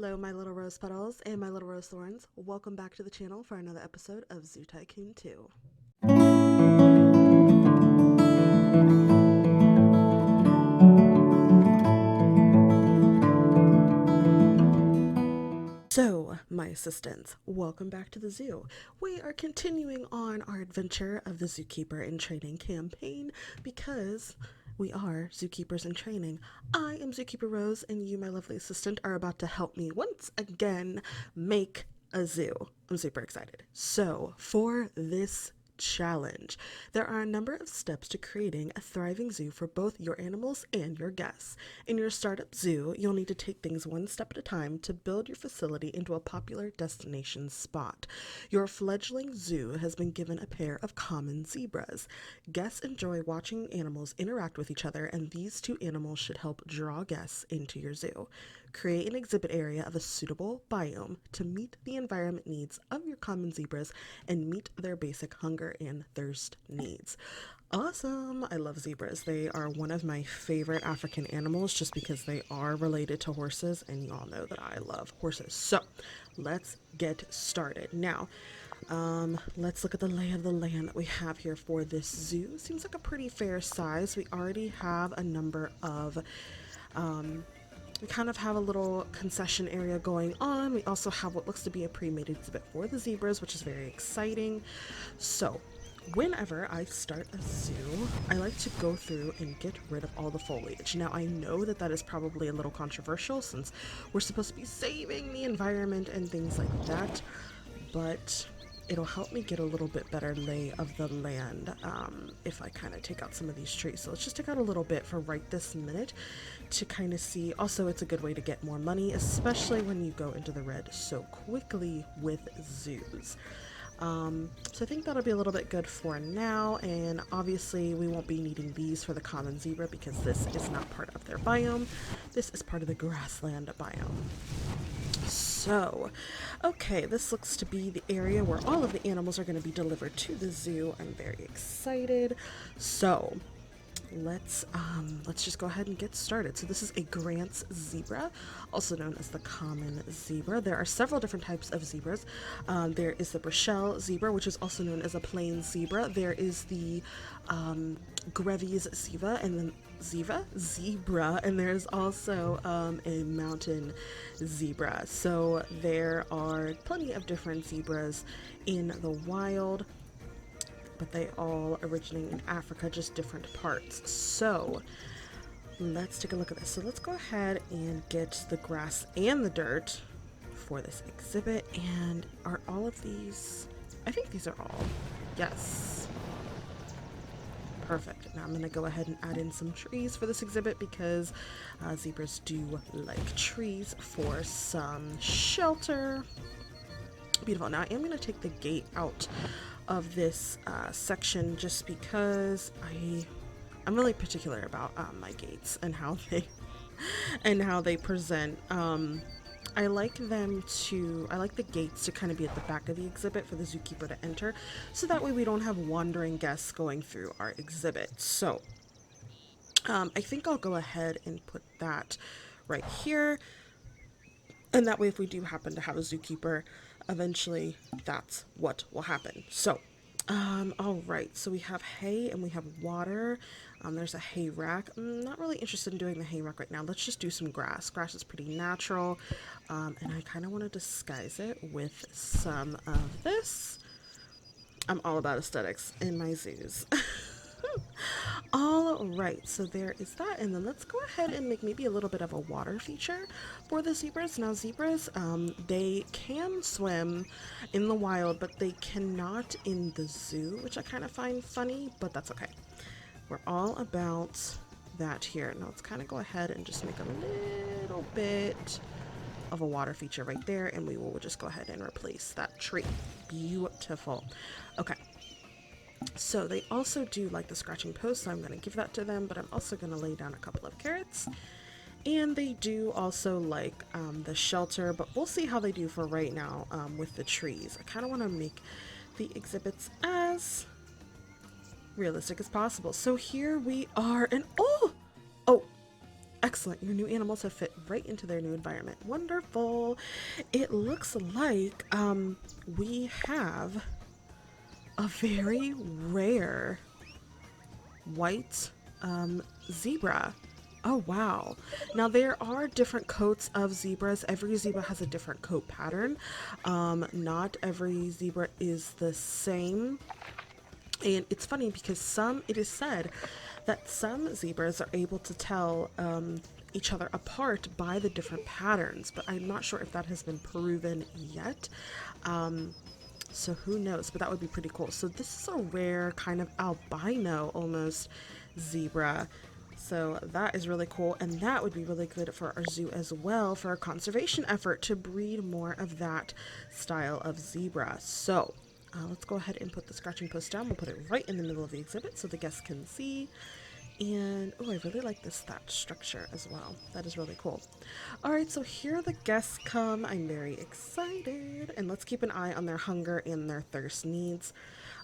Hello, my little rose petals and my little rose thorns. Welcome back to the channel for another episode of Zoo Tycoon 2. So, my assistants, welcome back to the zoo. We are continuing on our adventure of the Zookeeper in Training campaign because we are zookeepers in training. I am Zookeeper Rose, and you, my lovely assistant, are about to help me once again make a zoo. I'm super excited. So, for this challenge, there are a number of steps to creating a thriving zoo for both your animals and your guests. In your startup zoo, you'll need to take things one step at a time to build your facility into a popular destination spot. Your fledgling zoo has been given a pair of common zebras. Guests enjoy watching animals interact with each other, and these two animals should help draw guests into your zoo. Create an exhibit area of a suitable biome to meet the environment needs of your common zebras and meet their basic hunger and thirst needs. Awesome! I love zebras. They are one of my favorite African animals just because they are related to horses, and you all know that I love horses. So let's get started. Now, let's look at the lay of the land that we have here for this zoo. Seems like a pretty fair size. We already have a number of we kind of have a little concession area going on. We also have what looks to be a pre-made exhibit for the zebras, which is very exciting. So whenever I start a zoo, I like to go through and get rid of all the foliage. Now, I know that that is probably a little controversial since we're supposed to be saving the environment and things like that, but it'll help me get a little bit better lay of the land if I kind of take out some of these trees. So let's just take out a little bit for right this minute to kind of see. Also, it's a good way to get more money, especially when you go into the red so quickly with zoos. So I think that'll be a little bit good for now, and obviously we won't be needing these for the common zebra because this is not part of their biome. This is part of the grassland biome. So, okay, this looks to be the area where all of the animals are going to be delivered to the zoo. I'm very excited. So, let's just go ahead and get started. So this is a Grant's zebra, also known as the common zebra. There are several different types of zebras. There is the Bruchelle zebra, which is also known as a plain zebra. There is the Grevy's zebra, and then zebra, and there's also a mountain zebra. So there are plenty of different zebras in the wild, but they all originate in Africa, just different parts. So let's take a look at this. So let's go ahead and get the grass and the dirt for this exhibit. And are all of these, I think these are all, yes. Perfect. Now I'm going to go ahead and add in some trees for this exhibit because zebras do like trees for some shelter. Beautiful. Now I am going to take the gate out of this section just because I'm really particular about my gates and how they present. I like the gates to kind of be at the back of the exhibit for the zookeeper to enter, so that way we don't have wandering guests going through our exhibit. So I think I'll go ahead and put that right here, and that way if we do happen to have a zookeeper eventually, that's what will happen. So all right, so we have hay and we have water. There's a hay rack. I'm not really interested in doing the hay rack right now. Let's just do some grass. Grass is pretty natural, and I kind of want to disguise it with some of this. I'm all about aesthetics in my zoos. All right, so there is that, and then let's go ahead and make maybe a little bit of a water feature for the zebras. Now zebras, they can swim in the wild, but they cannot in the zoo, which I kind of find funny, but that's okay. We're all about that here. Now let's kind of go ahead and just make a little bit of a water feature right there, and we will just go ahead and replace that tree. Beautiful. Okay. So they also do like the scratching post, so I'm going to give that to them, but I'm also going to lay down a couple of carrots. And they do also like the shelter, but we'll see how they do for right now with the trees. I kind of want to make the exhibits as realistic as possible. So here we are, and oh, Excellent. Your new animals have fit right into their new environment. Wonderful. It looks like we have a very rare white zebra. Oh wow. Now there are different coats of zebras. Every zebra has a different coat pattern. Not every zebra is the same. And it's funny because it is said that some zebras are able to tell each other apart by the different patterns, but I'm not sure if that has been proven yet. So who knows, but that would be pretty cool. So this is a rare kind of albino almost zebra. So that is really cool, and that would be really good for our zoo as well, for our conservation effort to breed more of that style of zebra. So let's go ahead and put the scratching post down. We'll put it right in the middle of the exhibit so the guests can see. And oh, I really like this thatch structure as well. That is really cool. All right, so here the guests come. I'm very excited. And let's keep an eye on their hunger and their thirst needs.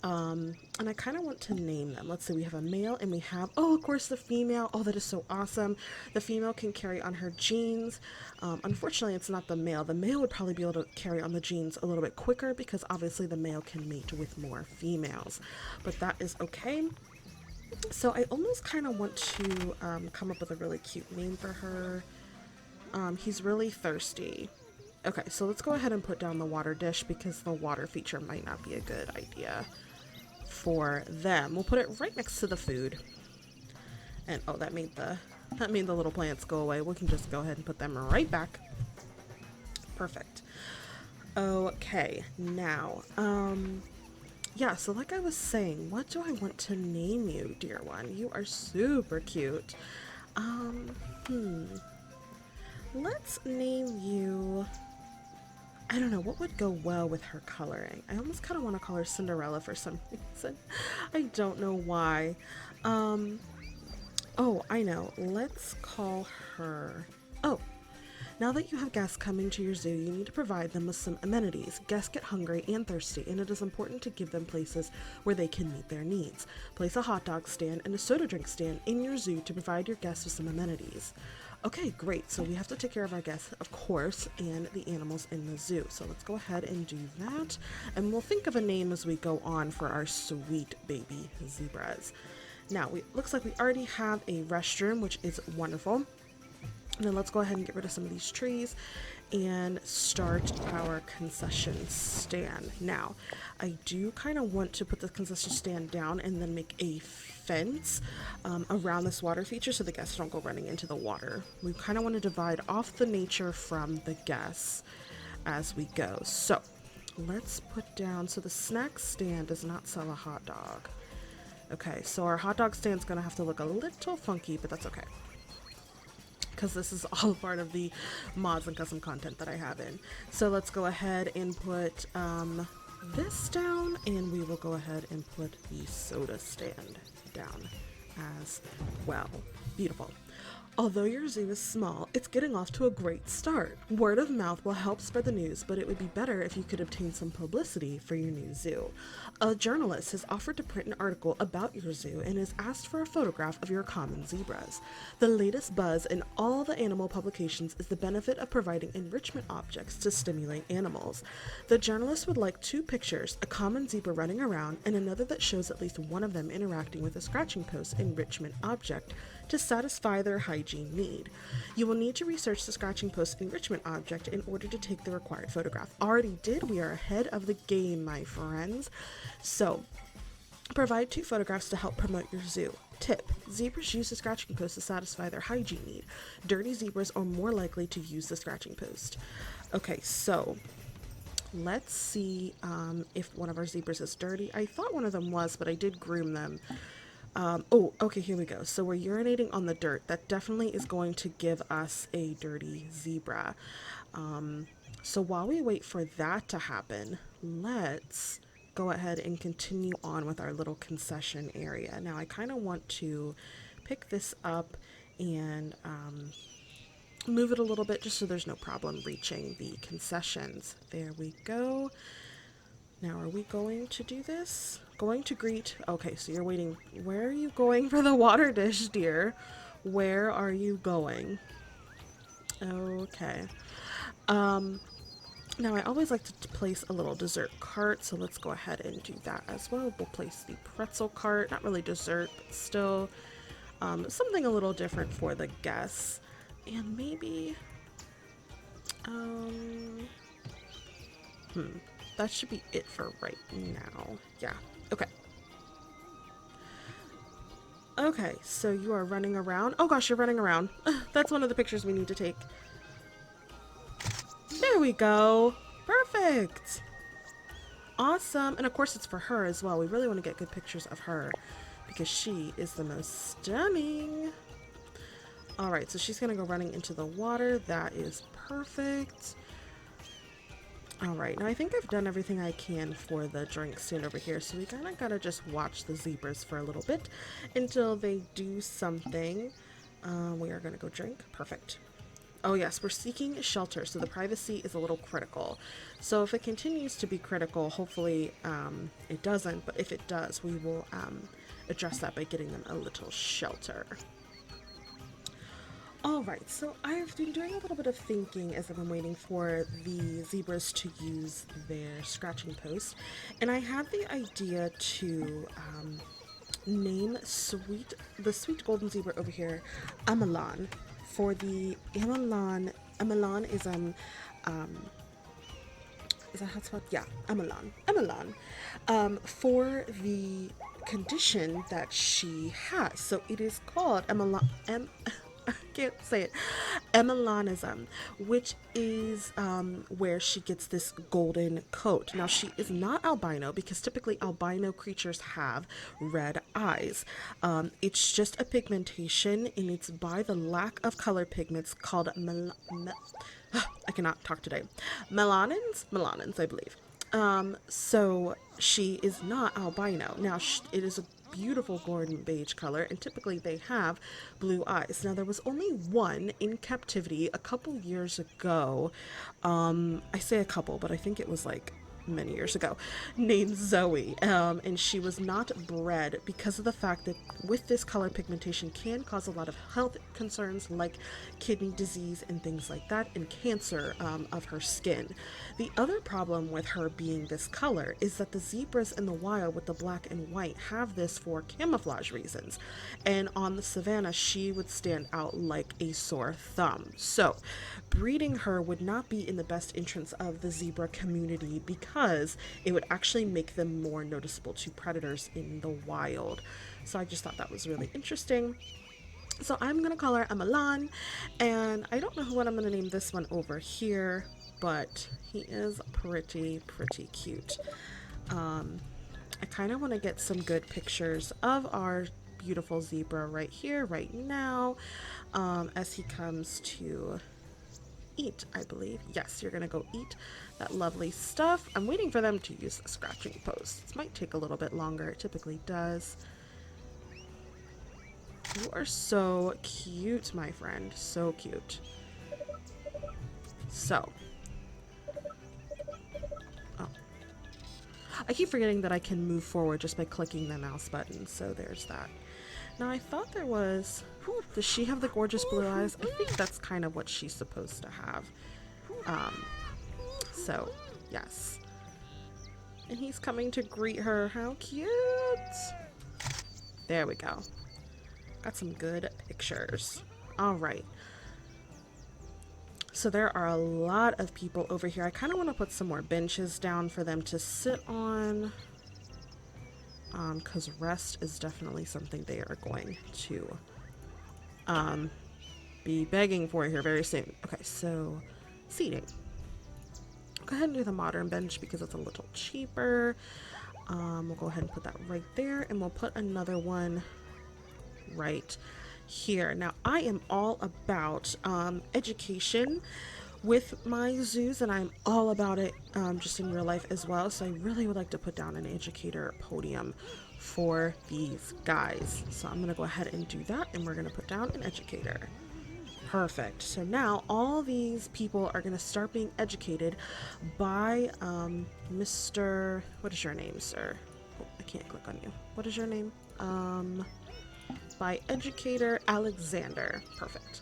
And I kind of want to name them. Let's see, we have a male and we have, oh, of course, the female. Oh, that is so awesome. The female can carry on her genes. Unfortunately, it's not the male. The male would probably be able to carry on the genes a little bit quicker because obviously the male can mate with more females. But that is okay. So I almost kind of want to come up with a really cute name for her. He's really thirsty. Okay, so let's go ahead and put down the water dish because the water feature might not be a good idea for them. We'll put it right next to the food. And oh, that made the little plants go away. We can just go ahead and put them right back. Perfect. Okay, now, yeah, so like I was saying, what do I want to name you, dear one? You are super cute. Let's name you, I don't know, what would go well with her coloring? I almost kind of want to call her Cinderella for some reason. I don't know why. Oh, I know. Let's call her, oh, now that you have guests coming to your zoo, you need to provide them with some amenities. Guests get hungry and thirsty, and it is important to give them places where they can meet their needs. Place a hot dog stand and a soda drink stand in your zoo to provide your guests with some amenities. Okay, great. So we have to take care of our guests, of course, and the animals in the zoo. So let's go ahead and do that. And we'll think of a name as we go on for our sweet baby zebras. Now, looks like we already have a restroom, which is wonderful. And then let's go ahead and get rid of some of these trees and start our concession stand. Now, I do kind of want to put the concession stand down and then make a fence around this water feature so the guests don't go running into the water. We kind of want to divide off the nature from the guests as we go. So let's put down, so the snack stand does not sell a hot dog. Okay, so our hot dog stand's gonna have to look a little funky, but that's okay, because this is all part of the mods and custom content that I have in. So let's go ahead and put this down, and we will go ahead and put the soda stand down as well. Beautiful. Although your zoo is small, it's getting off to a great start. Word of mouth will help spread the news, but it would be better if you could obtain some publicity for your new zoo. A journalist has offered to print an article about your zoo and has asked for a photograph of your common zebras. The latest buzz in all the animal publications is the benefit of providing enrichment objects to stimulate animals. The journalist would like 2 pictures, a common zebra running around and another that shows at least one of them interacting with a scratching post enrichment object to satisfy their hygiene need. You will need to research the scratching post enrichment object in order to take the required photograph. Already did. We are ahead of the game, my friends. So, provide 2 photographs to help promote your zoo. Tip: zebras use the scratching post to satisfy their hygiene need. Dirty zebras are more likely to use the scratching post. Okay, so let's see if one of our zebras is dirty. I thought one of them was, but I did groom them. Oh, okay, here we go. So we're urinating on the dirt. That definitely is going to give us a dirty zebra. So while we wait for that to happen, let's go ahead and continue on with our little concession area. Now, I kind of want to pick this up and move it a little bit just so there's no problem reaching the concessions. There we go. Now, are we going to do this? Going to greet. Okay, so you're waiting. Where are you going for the water dish, dear? Where are you going? Okay. Now I always like to place a little dessert cart, so let's go ahead and do that as well. We'll place the pretzel cart, not really dessert, but still something a little different for the guests. And maybe, that should be it for right now. Yeah, okay. Okay, so you are running around. Oh gosh, you're running around. That's one of the pictures we need to take. There we go. Perfect. Awesome. And of course it's for her as well. We really want to get good pictures of her because she is the most stunning. All right, so she's going to go running into the water. That is perfect. All right, now I think I've done everything I can for the drink stand over here. So we kind of got to just watch the zebras for a little bit until they do something. We are going to go drink. Perfect. Oh yes, we're seeking shelter, so the privacy is a little critical. So if it continues to be critical, hopefully it doesn't, but if it does, we will address that by getting them a little shelter. Alright, so I've been doing a little bit of thinking as I've been waiting for the zebras to use their scratching post, and I had the idea to name the sweet golden zebra over here Amalan. For the Amalan is is that how it's spelled? Yeah, Amalan. For the condition that she has. So it is called I can't say it. Emelanism, which is where she gets this golden coat. Now, she is not albino because typically albino creatures have red eyes. It's just a pigmentation, and it's by the lack of color pigments called I cannot talk today. Melanins, I believe. So she is not albino. Now, it is a beautiful golden beige color, and typically they have blue eyes. Now, there was only one in captivity a couple years ago. I say a couple, but I think it was like many years ago, named Zoe, and she was not bred because of the fact that with this color pigmentation can cause a lot of health concerns like kidney disease and things like that, and cancer of her skin. The other problem with her being this color is that the zebras in the wild with the black and white have this for camouflage reasons, and on the savannah she would stand out like a sore thumb. So breeding her would not be in the best interest of the zebra community because it would actually make them more noticeable to predators in the wild. So I just thought that was really interesting. So I'm going to call her Amalan, and I don't know what I'm going to name this one over here, but he is pretty cute. I kind of want to get some good pictures of our beautiful zebra right here, right now, as he comes to eat, I believe. Yes, you're gonna go eat that lovely stuff. I'm waiting for them to use the scratching post. This might take a little bit longer. It typically does. You are so cute, my friend. So cute. So. Oh. I keep forgetting that I can move forward just by clicking the mouse button. So there's that. Now, I thought there was... Does she have the gorgeous blue eyes? I think that's kind of what she's supposed to have. So, yes. And he's coming to greet her. How cute! There we go. Got some good pictures. Alright. So there are a lot of people over here. I kind of want to put some more benches down for them to sit on. Because rest is definitely something they are going to be begging for here very soon. Okay, so seating. Go ahead and do the modern bench because it's a little cheaper. We'll go ahead and put that right there, and we'll put another one right here. Now, I am all about education with my zoos, and I'm all about it just in real life as well. So I really would like to put down an educator podium for these guys. So I'm gonna go ahead and do that, and we're gonna put down an educator. Perfect. So now all these people are gonna start being educated by Mr. What is your name, sir? Oh, I can't click on you. What is your name? by Educator Alexander. Perfect.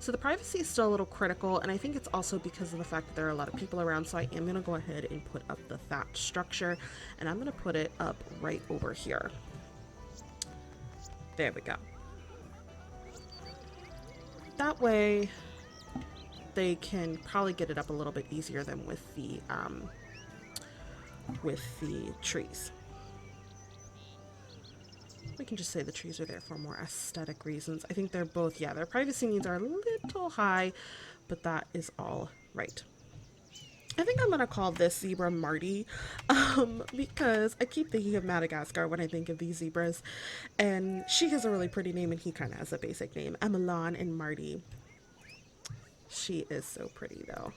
So the privacy is still a little critical, and I think it's also because of the fact that there are a lot of people around, so I am going to go ahead and put up the thatch structure, and I'm going to put it up right over here. There we go. That way they can probably get it up a little bit easier than with the trees. We can just say the trees are there for more aesthetic reasons. I think they're both, yeah, their privacy needs are a little high, but that is all right. I think I'm going to call this zebra Marty, because I keep thinking of Madagascar when I think of these zebras, and she has a really pretty name and he kind of has a basic name. Emelon and Marty. She is so pretty though.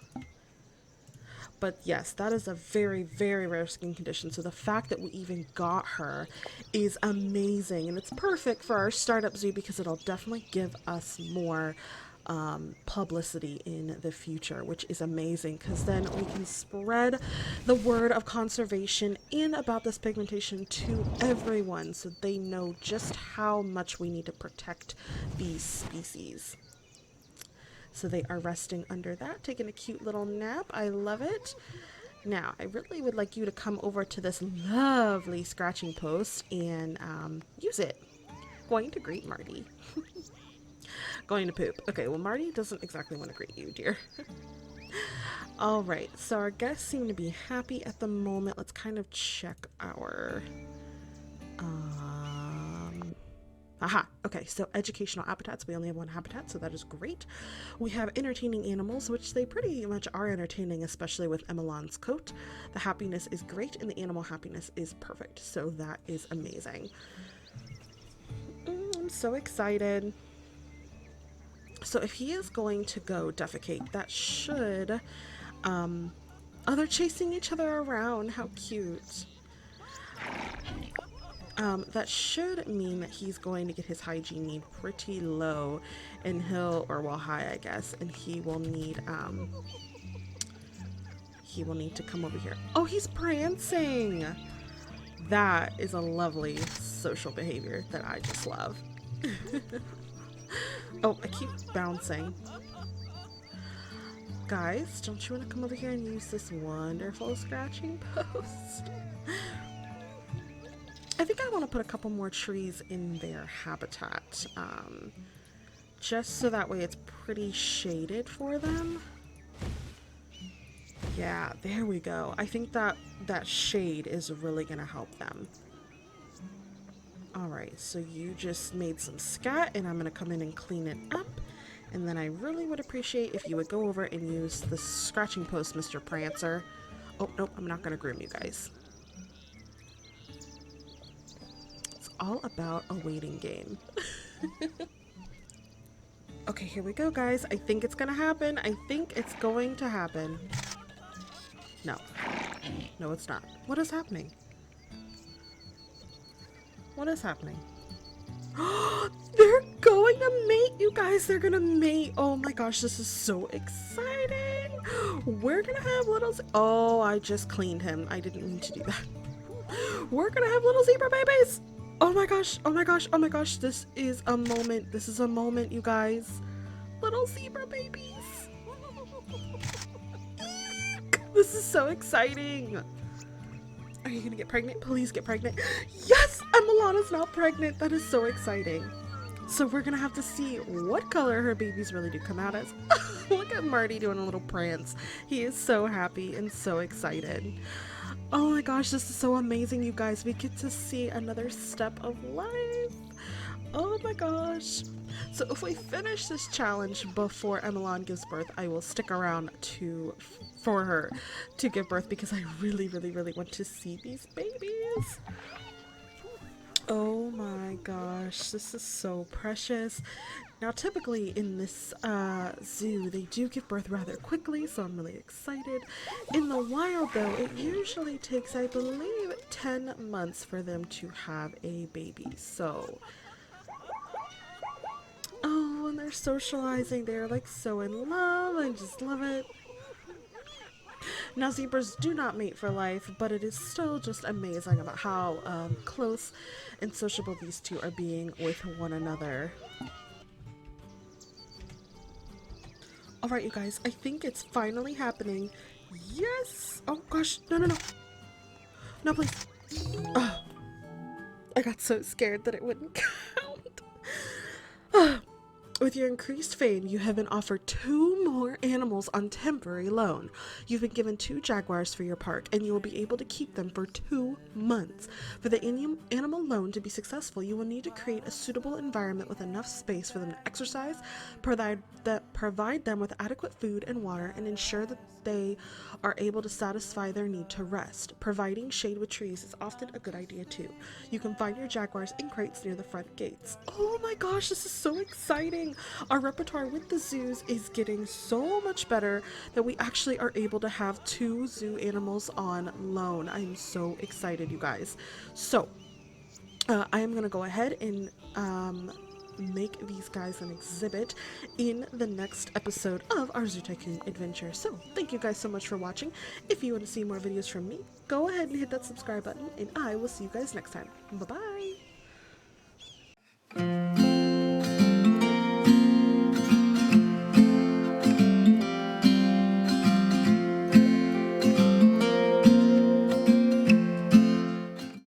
But yes, that is a very, very rare skin condition. So the fact that we even got her is amazing. And it's perfect for our startup zoo because it'll definitely give us more publicity in the future, which is amazing because then we can spread the word of conservation and about this pigmentation to everyone so they know just how much we need to protect these species. So they are resting under that, taking a cute little nap. I love it. Now, I really would like you to come over to this lovely scratching post and use it. Going to greet Marty. Going to poop. Okay, well, Marty doesn't exactly want to greet you, dear. All right, so our guests seem to be happy at the moment. Let's kind of check our... Aha, okay, so educational habitats. We only have one habitat, so that is great. We have entertaining animals, which they pretty much are entertaining, especially with Emelon's coat. The happiness is great, and the animal happiness is perfect, so that is amazing. I'm so excited. So if he is going to go defecate, that should... oh, they're chasing each other around. How cute. That should mean that he's going to get his hygiene need pretty low, and he'll, or well, high, I guess, and he will need to come over here. Oh, he's prancing. That is a lovely social behavior that I just love. Oh, I keep bouncing. Guys, don't you want to come over here and use this wonderful scratching post? I think I want to put a couple more trees in their habitat, just so that way it's pretty shaded for them. Yeah, there we go. I think that shade is really going to help them. All right, so you just made some scat, and I'm going to come in and clean it up. And then I really would appreciate if you would go over and use the scratching post, Mr. Prancer. Oh, nope, I'm not going to groom you guys. All about a waiting game. Okay, here we go, guys. I think it's gonna happen. I think it's going to happen. No. No, it's not. What is happening? What is happening? They're going to mate, you guys. They're gonna mate. Oh my gosh, this is so exciting. We're gonna have little... Oh, I just cleaned him. I didn't mean to do that. We're gonna have little zebra babies. Oh my gosh, oh my gosh, oh my gosh, this is a moment. This is a moment, you guys. Little zebra babies. This is so exciting. Are you gonna get pregnant? Please get pregnant. Yes, Emelana's not pregnant. That is so exciting. So we're gonna have to see what color her babies really do come out as. Look at Marty doing a little prance. He is so happy and so excited. Oh my gosh, this is so amazing, you guys. We get to see another step of life. Oh my gosh. So if we finish this challenge before Emelon gives birth, I will stick around for her to give birth because I really, really, really want to see these babies. Oh my gosh, this is so precious. Now, typically in this zoo, they do give birth rather quickly, so I'm really excited. In the wild, though, it usually takes, I believe, 10 months for them to have a baby. So, oh, and they're socializing. They're like so in love. I just love it. Now, zebras do not mate for life, but it is still just amazing about how close and sociable these two are being with one another. All right, you guys, I think it's finally happening. Yes! Oh gosh, no, no, no. No, please. Oh, I got so scared that it wouldn't count. With your increased fame, you have been offered 2 more animals on temporary loan. You've been given 2 jaguars for your park, and you will be able to keep them for 2 months. For the animal loan to be successful, you will need to create a suitable environment with enough space for them to exercise, provide them with adequate food and water, and ensure that they are able to satisfy their need to rest. Providing shade with trees is often a good idea too. You can find your jaguars in crates near the front gates. Oh my gosh, this is so exciting! Our repertoire with the zoos is getting so much better that we actually are able to have 2 zoo animals on loan. I am so excited, you guys. So, I am going to go ahead and make these guys an exhibit in the next episode of our Zoo Tycoon adventure. So, thank you guys so much for watching. If you want to see more videos from me, go ahead and hit that subscribe button, and I will see you guys next time. Bye-bye!